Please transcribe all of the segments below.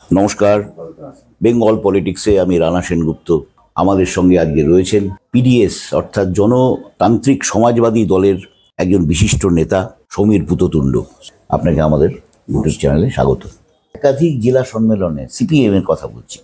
নমস্কার, বেঙ্গল পলিটিক্সে আমি রানা সেনগুপ্ত। আমাদের সঙ্গে আজকে রয়েছেন পিডিএস অর্থাৎ জনতান্ত্রিক সমাজবাদী দলের একজন বিশিষ্ট নেতা সমীর পুততুণ্ড। আপনাকে আমাদের ইউটিউব চ্যানেলে স্বাগত। একাধিক জেলা সম্মেলনে সিপিএম এর কথা বলছি।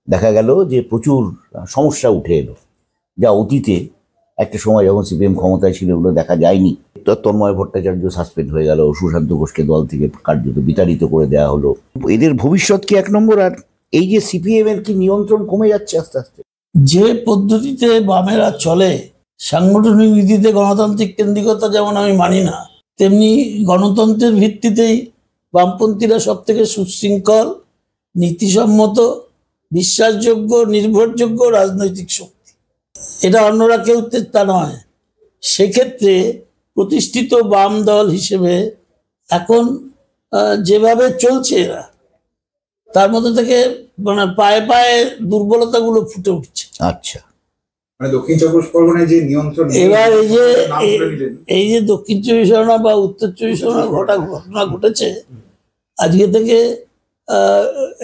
দেখা গেল যে প্রচুর সমস্যা উঠে এলো, যা অতীতে একটা সময় যখন সিপিএম ক্ষমতায় ছিল ওগুলো দেখা যায়নি। তন্ময় ভট্টাচার্য সাসপেন্ড হয়ে গেল, সুশান্ত ঘোষকে দল থেকে কার্যত বিতাড়িত করে দেওয়া হলো। এদের ভবিষ্যৎ কি এক নম্বর? আর এই যে সিপিএম এর কি নিয়ন্ত্রণ কমে যাচ্ছে আস্তে আস্তে? যে পদ্ধতিতে বামেরা চলে, সাংগঠনিক নীতিতে গণতান্ত্রিক কেন্দ্রিকতা যেমন আমি মানি না, তেমনি গণতন্ত্রের ভিত্তিতেই বামপন্থীরা সব থেকে সুশৃঙ্খল, নীতিসম্মত, বিশ্বাসযোগ্য, নির্ভরযোগ্য রাজনৈতিক শক্তি। এটা অন্যরা কেউ তা নয়। সেক্ষেত্রে প্রতিষ্ঠিত বাম দল হিসেবে এখন যেভাবে চলছে এরা, তার মধ্যে থেকে মানে পায়ে পায়ে দুর্বলতাগুলো ফুটে উঠছে। আচ্ছা, মানে দক্ষিণ চব্বিশ পরগনায় যে নিয়ন্ত্রণ, এবার এই যে দক্ষিণ চব্বিশ পরগনা বা উত্তর চব্বিশ পরগনা ঘটনা ঘটেছে, আজকে থেকে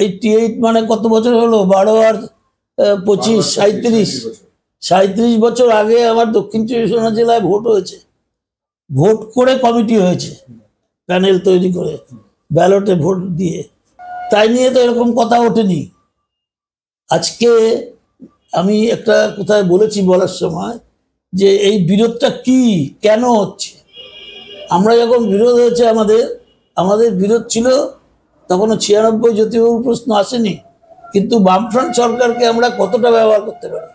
88 মানে কত বছর হলো? 12 আর 25 37 বছর আগে আমার দক্ষিণ চব্বিশ পরগনা জেলায় ভোট হয়েছে। ভোট করে কমিটি হয়েছে, প্যানেল তৈরি করে ব্যালটে ভোট দিয়ে। তাই নিয়ে তো এরকম কথা ওঠেনি। আজকে আমি একটা কোথায় বলেছি বলার সময় যে এই বিরোধটা কি, কেন হচ্ছে। আমরা যখন বিরোধ হয়েছে, আমাদের বিরোধ ছিল তখনও 96 জ্যোতিবাবুর প্রশ্ন আসেনি, কিন্তু বামফ্রন্ট সরকারকে আমরা কতটা ব্যবহার করতে পারি,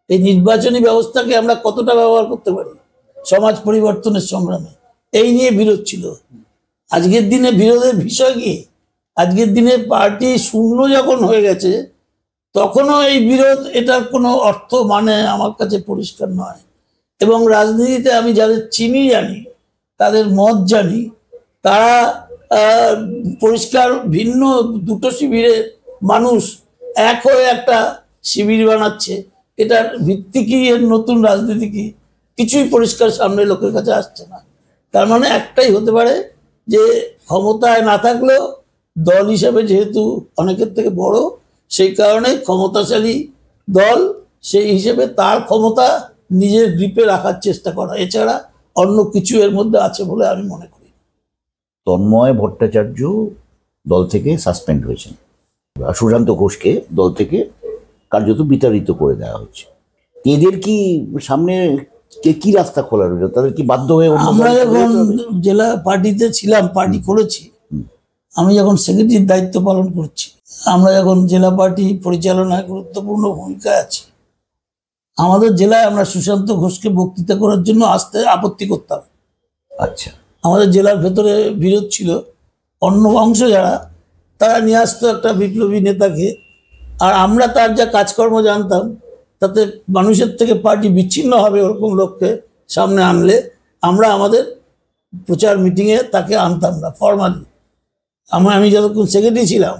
এই নির্বাচনী ব্যবস্থাকে আমরা কতটা ব্যবহার করতে পারি সমাজ পরিবর্তনের সংগ্রামে, এই নিয়ে বিরোধ ছিল। আজকের দিনে বিরোধের বিষয় কি? আজকের দিনে পার্টি শূন্য যখন হয়ে গেছে, তখনও এই বিরোধ, এটার কোনো অর্থ মানে আমার কাছে পরিষ্কার নয়। এবং রাজনীতিতে আমি যাদের চিনি, জানি, তাদের মত জানি, তারা পরিষ্কার ভিন্ন দুটো শিবিরের মানুষ এক হয়ে একটা শিবির বানাচ্ছে। এটার ভিত্তি কি, এর নতুন রাজনীতি কি, কিছুই পরিষ্কার সামনে লোকের কাছে আসছে না। তার মানে একটাই হতে পারে যে ক্ষমতায় না থাকলেও দল হিসাবে যেহেতু অনেকের থেকে বড়, সেই কারণে ক্ষমতাশালী দল সেই হিসেবে তার ক্ষমতা নিজের গ্রিপে রাখার চেষ্টা করা, এছাড়া অন্য কিছু এর মধ্যে আছে বলে আমি মনে করি। তন্ময় ভট্টাচার্য দল থেকে সাসপেন্ড হয়েছেন, সুশান্ত ঘোষকে দল থেকে কার্যত বিতাড়িত করে দেওয়া হচ্ছে। এদের কি সামনে কি রাস্তা খোলা রইল? তাদের কি বাধ্য হয়ে? আমরা যখন জেলা পার্টিতে ছিলাম, পার্টি করেছি, আমি যখন সেক্রেটারির দায়িত্ব পালন করছি, আমরা যখন জেলা পার্টি পরিচালনায় গুরুত্বপূর্ণ ভূমিকায় আছি, আমাদের জেলায় আমরা সুশান্ত ঘোষকে বক্তৃতা করার জন্য আসতে আপত্তি করতাম। আচ্ছা, আমাদের জেলার ভেতরে বিরোধ ছিল, অন্য অংশ যারা, তারা নিয়ে আসতো একটা বিপ্লবী নেতাকে, আর আমরা তার যা কাজকর্ম জানতাম, তাতে মানুষের থেকে পার্টি বিচ্ছিন্ন হবে ওরকম লোককে সামনে আনলে আমরা আমাদের প্রচার মিটিংয়ে তাকে আনতাম না ফরমালি। আমি যতক্ষণ সেক্রেটারি ছিলাম,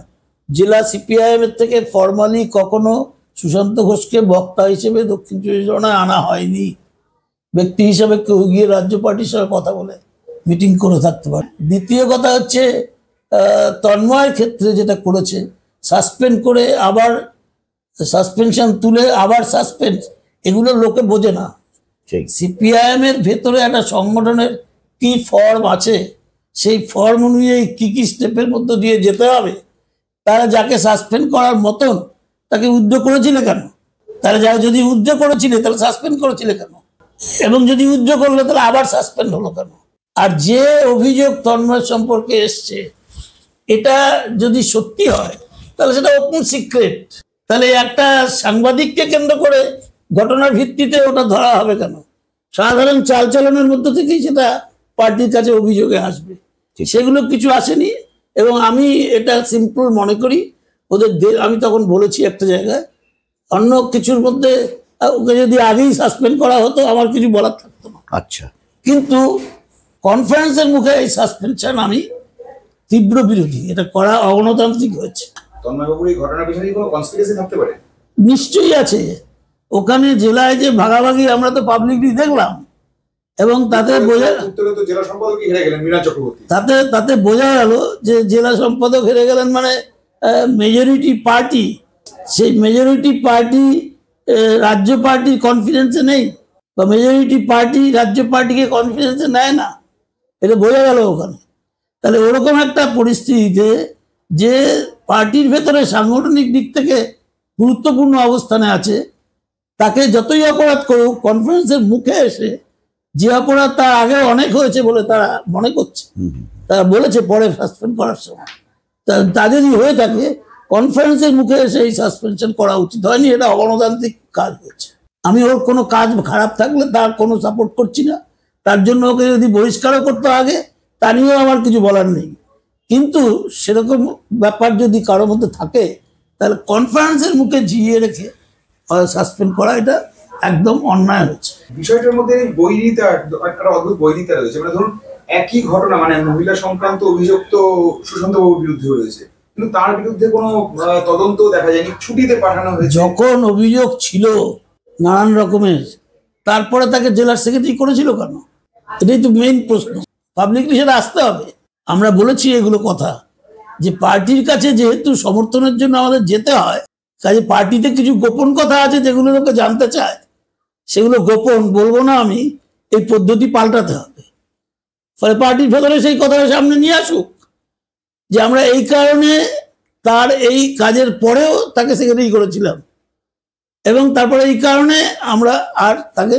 জেলা সিপিআইএমের থেকে ফরমালি কখনো সুশান্ত ঘোষকে বক্তা হিসেবে দক্ষিণ চব্বিশ পরগনায় আনা হয়নি। ব্যক্তি হিসাবে কেউ গিয়ে রাজ্য পার্টির সঙ্গে কথা বলে মিটিং করে থাকতে পারে। দ্বিতীয় কথা হচ্ছে, তন্ময়ের ক্ষেত্রে যেটা করেছে, সাসপেন্ড করে আবার সাসপেনশন তুলে আবার সাসপেন্ড, এগুলো লোকে বোঝে না। সিপিআইএম এর ভেতরে একটা সংগঠনের কি ফর্ম আছে, সেই ফর্ম অনুযায়ী কি কি স্টেপের মধ্যে দিয়ে যেতে হবে। তারা যাকে সাসপেন্ড করার মতন তাকে উদ্যোগ করেছিল কেন? তারা যা যদি উদ্যোগ করেছিল তাহলে সাসপেন্ড করেছিল কেন? এবং যদি উদ্যোগ করলো তাহলে আবার সাসপেন্ড হলো কেন? আর যে অভিযোগ তন্ময় সম্পর্কে এসছে, এটা যদি সত্যি হয় তাহলে সেটা ওপেন সিক্রেট। তাহলে একটা সাংবাদিককে কেন্দ্র করে ঘটনার ভিত্তিতে ওটা ধরা হবে কেন? সাধারণ চালচলনের মধ্যে থেকেই সেটা পার্টির কাছে অভিযোগে আসবে। সেগুলো কিছু আসেনি। এবং আমি এটা সিম্পল মনে করি, ওদের আমি তখন বলেছি একটা জায়গায়, অন্য কিছুর মধ্যে ওকে যদি আগেই সাসপেন্ড করা হতো আমার কিছু বলার থাকতো না। আচ্ছা, কিন্তু কনফারেন্সের মুখে এই সাসপেনশন আমি তীব্র বিরোধী। এটা করা অগণতান্ত্রিক হয়েছে। নিশ্চয়ই আছে। ওখানে জেলায় যে ভাগাভাগি আমরা তো পাবলিকলি দেখলাম, এবং তাতে বোঝা গেল যে জেলা সম্পাদক হেরে গেলেন, মানে মেজরিটি পার্টি, সেই মেজরিটি পার্টি রাজ্য পার্টির কনফিডেন্সে নেই, বা মেজরিটি পার্টি রাজ্য পার্টিকে কনফিডেন্সে নেয় না, এটা বোঝা গেল ওখানে। তাহলে ওরকম একটা পরিস্থিতিতে যে পার্টির ভেতরে সাংগঠনিক দিক থেকে গুরুত্বপূর্ণ অবস্থানে আছে, তাকে যতই অপরাধ করুক কনফারেন্সের মুখে এসে যে অপরাধ তার আগে অনেক হয়েছে বলে তারা মনে করছে, তারা বলেছে পরে সাসপেন্ড করার সময়, তা যদি হয়ে থাকে কনফারেন্সের মুখে এসে এই সাসপেনশন করা উচিত হয়নি। এটা অগণতান্ত্রিক কাজ হয়েছে। আমি ওর কোনো কাজ খারাপ থাকলে তার কোনো সাপোর্ট করছি না, তার জন্য ওকে যদি বহিষ্কারও করতে আগে তা নিয়েও আমার কিছু বলার নেই। কিন্তু সেরকম ব্যাপার যদি কারোর মধ্যে থাকে তাহলে কনফারেন্সের মুখে জিইয়ে রেখে সাসপেন্ড করা এটা একদম অন্যায় হয়েছে। বিষয়টার মধ্যে বৈরিতা, একটা অদ্ভুত বৈরিতা রয়েছে। মানে ধরুন একই ঘটনা, মানে মহিলা সংক্রান্ত অভিযোগ তো সুশান্ত বাবুর বিরুদ্ধে রয়েছে, কিন্তু তার বিরুদ্ধে কোনো তদন্ত দেখা যায়নি, ছুটিতে পাঠানো হয়েছে। যখন অভিযোগ ছিল নানান রকমের, তারপরে তাকে জেলার সেক্রেটারি করেছিল কেন? এটাই তো মেইন প্রশ্ন। পাবলিকলি সেটা আসতে হবে। আমরা বলেছি এগুলো কথা, যে পার্টির কাছে যেহেতু সমর্থনের জন্য আমাদের যেতে হয়, কাজে পার্টিতে কিছু গোপন কথা আছে যেগুলো লোকে জানতে চায়, সেগুলো গোপন বলবো না আমি, এই পদ্ধতি পাল্টাতে হবে। ফলে পার্টির ভেতরে সেই কথাটা সামনে নিয়ে আসুক যে আমরা এই কারণে তার এই কাজের পরেও তাকে সেক্রেটারি করেছিলাম, এবং তারপরে এই কারণে আমরা আর তাকে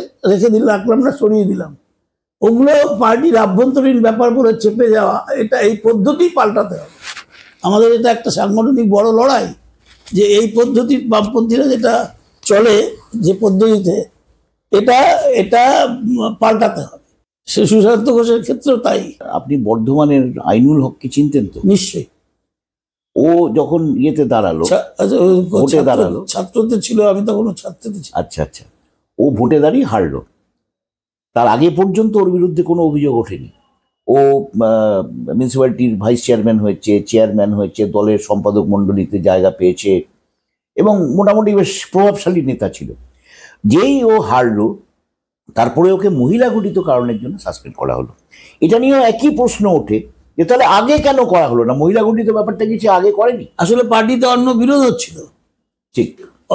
রাখলাম না, সরিয়ে দিলাম। ওগুলো পার্টির আভ্যন্তরীণ ব্যাপার বলে চেপে যাওয়া, এটা এই পদ্ধতি পাল্টাতে হবে আমাদের। এটা একটা সাংগঠনিক বড় লড়াই, যে এই পদ্ধতি বামপন্থীরা যেটা চলে যে পদ্ধতিতে, এটা পাল্টাতে হবে। সে সুশান্ত ঘোষের ক্ষেত্রেও তাই। আপনি বর্ধমানের আইনুল হককে চিনতেন তো? নিশ্চয়ই। ও যখন ইয়েতে দাঁড়ালো, ভোটে দাঁড়ালো, ছাত্রতে ছিল, আমি তখন ছাত্রতে ছিল। আচ্ছা আচ্ছা, ও ভোটে দাঁড়িয়ে হারলো। তার আগে পর্যন্ত ওর বিরুদ্ধে কোনো অভিযোগ ওঠেনি। ও মিউনিসিপ্যালিটির ভাইস চেয়ারম্যান হয়েছে, চেয়ারম্যান হয়েছে, দলের সম্পাদক মণ্ডলীতে জায়গা পেয়েছে এবং মোটামুটি বেশ প্রভাবশালী নেতা ছিল। যেই ও হারলো, তারপরে ওকে মহিলা ঘটিত কারণের জন্য সাসপেন্ড করা হলো। এটা নিয়েও একই প্রশ্ন ওঠে যে তাহলে আগে কেন করা হলো না? মহিলা ঘটিত ব্যাপারটা কিছু আগে করেনি? আসলে পার্টিতে অন্য বিরোধ হচ্ছিল, ঠিক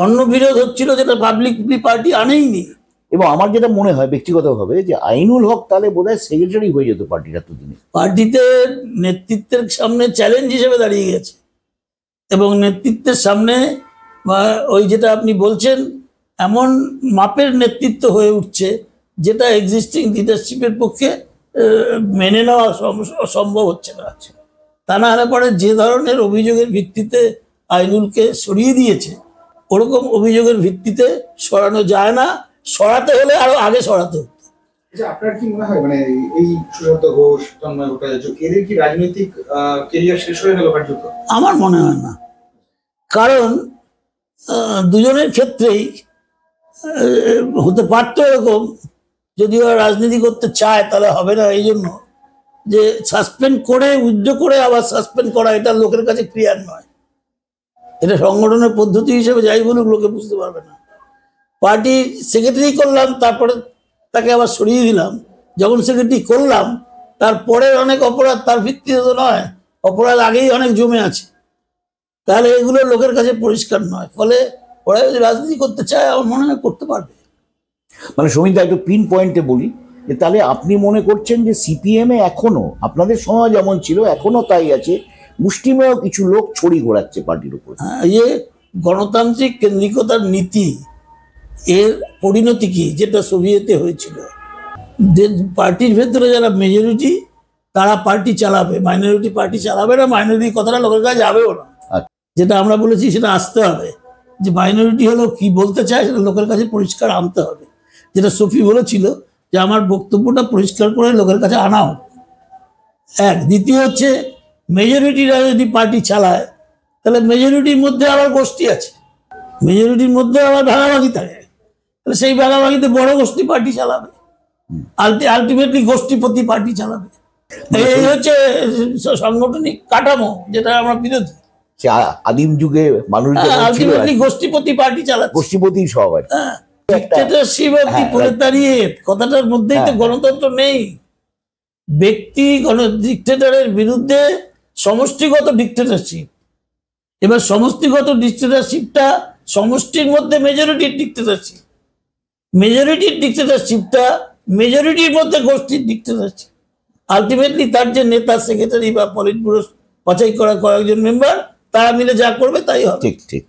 অন্য বিরোধ হচ্ছিল, যেটা পাবলিকলি পার্টি আনেইনি। এবং আমার যেটা মনে হয় ব্যক্তিগতভাবে, যে আইনুল হক তাহলে বোধহয় সেক্রেটারি হয়ে যেত পার্টির এতদিনে। পার্টিতে নেতৃত্বের সামনে চ্যালেঞ্জ হিসেবে দাঁড়িয়ে গেছে, এবং নেতৃত্বের সামনে ওই যেটা আপনি বলছেন এমন মাপের নেতৃত্ব হয়ে উঠছে যেটা এক্সিস্টিং লিডারশিপের পক্ষে মেনে নেওয়া সম্ভব হচ্ছে না। তা না হলে পরে যে ধরনের অভিযোগের ভিত্তিতে আইনুলকে সরিয়ে দিয়েছে, ওরকম অভিযোগের ভিত্তিতে সরানো যায় না। সরাতে হলে আরো আগে সরাতে হতো। আপনার কি মনে হয়, মানে এই সুশান্ত ঘোষ, তন্ময় ভট্টাচার্য, এদের কি রাজনৈতিক কেরিয়ার শেষ হয়ে গেল কার্যত? আমার মনে হয় না, কারণ দুজনের ক্ষেত্রেই হতে পারত এরকম। যদি ওরা রাজনীতি করতে চায় তাহলে হবে না, এই জন্য যে সাসপেন্ড করে উইথড্র করে আবার সাসপেন্ড করা, এটা লোকের কাছে ক্লিয়ার নয়। এটা সংগঠনের পদ্ধতি হিসেবে যাই বলুক, লোকে বুঝতে পারবে না। পার্টি সেক্রেটারি করলাম, তারপরে তাকে আবার সরিয়ে দিলাম। যখন সেক্রেটারি করলাম তারপরে অনেক অপরাধ তার ভিত্তিতে তো নয়, অপরাধ আগেই অনেক জমে আছে, তাহলে এগুলো লোকের কাছে পরিষ্কার নয়। ফলে ওরা যদি রাজনীতি করতে চায় আমার মনে হয় করতে পারবে। মানে সমীর দা, একটু পিন পয়েন্টে বলি, যে তাহলে আপনি মনে করছেন যে সিপিএমে এখনো আপনাদের সময় যেমন ছিল এখনো তাই আছে, মুষ্টিমেয় কিছু লোক ছড়ি ঘোরাচ্ছে পার্টির উপর। এই যে গণতান্ত্রিক কেন্দ্রিকতার নীতি, এর পরিণতি কি, যেটা সোভিয়েতে হয়েছিল, যে পার্টির ভেতরে যারা মেজরিটি তারা পার্টি চালাবে, মাইনরিটি পার্টি চালাবে না। মাইনরিটি কথাটা লোকের কাছে যাবেও না। যেটা আমরা বলেছি সেটা আসতে হবে, যে মাইনরিটি হলো কি বলতে চায় সেটা লোকের কাছে পরিষ্কার আনতে হবে। যেটা সফি বলেছিল যে আমার বক্তব্যটা পরিষ্কার করে লোকের কাছে আনা হোক। এক, দ্বিতীয় হচ্ছে মেজরিটিরা যদি পার্টি চালায় তাহলে মেজরিটির মধ্যে আবার গোষ্ঠী আছে, মেজরিটির মধ্যে আবার ভাগাভাগি থাকে, তাহলে সেই ভাগাভাগিতে বড় গোষ্ঠী পার্টি চালাবে, আলটিমেটলি গোষ্ঠীপতি পার্টি চালাবে। এই হচ্ছে সাংগঠনিক কাঠামো, যেটা আমরা বিরোধী। আদিম যুগে মানুষ আলটিমেটলি গোষ্ঠীপতি পার্টি চালাচ্ছে, গোষ্ঠীপতি সব। ডিক্টেটরশিপ অফ দি প্রলেতারিয়েট কথাটার মধ্যেই তো গণতন্ত্র নেই। ব্যক্তি ডিক্টেটরের বিরুদ্ধে সমষ্টিগত ডিক্টেটরশিপ, এবার সমষ্টিগত ডিক্টেটরশিপটা সমষ্টির মধ্যে মেজরিটির ডিক্টেটরশিপ, মেজরিটির ডিক্টেটরশিপটা মেজরিটির মধ্যে গোষ্ঠীর ডিক্টেটরশিপ। আলটিমেটলি তার যে নেতা, সেক্রেটারি বা পলিট ব্যুরো বাছাই করা কয়েকজন মেম্বার, তারা মিলে যা করবে তাই হবে। ঠিক ঠিক।